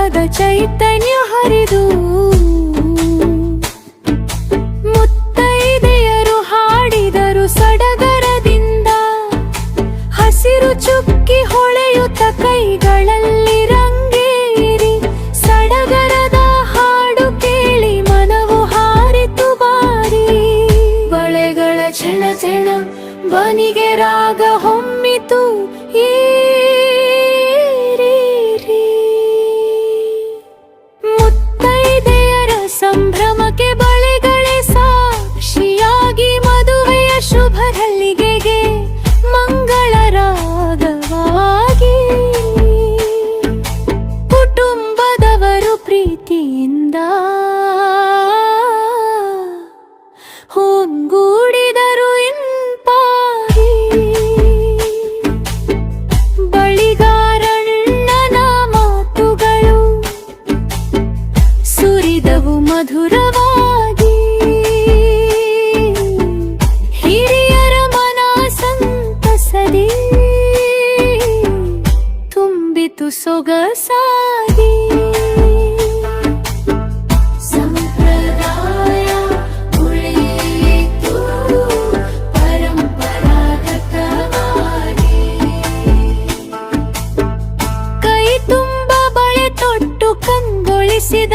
ಸಂಭ್ರಮದ ಚೈತನ್ಯ ಹರಿದು ಮುತ್ತೈದೆಯರು ಹಾಡಿದರು ಸಡಗರದಿಂದ. ಹಸಿರು ಚುಕ್ಕಿ ಹೊಳೆಯುತ್ತ ಕೈಗಳಲ್ಲಿ ರಂಗೇರಿ ಸಡಗರದ ಹಾಡು ಕೇಳಿ ಮನವು ಹಾರಿತು ಬಾರಿ. ಬಳೆಗಳ ಛಣ ಛಣ ಬನಿಗೆ ರಾಗ ಹೊಮ್ಮಿತು ಈ ಮುತ್ತೈದೆಯರ ಸಂಭ್ರಮಕ್ಕೆ ಬಳೆಗಳೇ ಸಾಕ್ಷಿಯಾಗಿ ಮದುವೆಯ ಶುಭ ಹಲ್ಲಿಗೆಗೆ ಮಂಗಳ ರಾಗವಾಗಿ. ಕುಟುಂಬದವರು ಪ್ರೀತಿಯಿಂದ ಹೊಂಗೂಡಿದರು ಇಂಪಾಗಿ. ಬಳಿಗಾರಣ್ಣನ ಮಾತುಗಳು ಸುರಿದವು ಮಧುರವಾಗಿ. ಹಿರಿಯರ ಮನ ಸಂತಸದಿ ತುಂಬಿತು ಸೊಗಸಾಗಿ. ಸಂಪ್ರದಾಯ ಉಳಿಯಿತು ಪರಂಪರಾಗತವಾಗಿ. ಕೈ ತುಂಬ ಬಳೆ ತೊಟ್ಟು ಕಂಗೊಳಿಸಿದ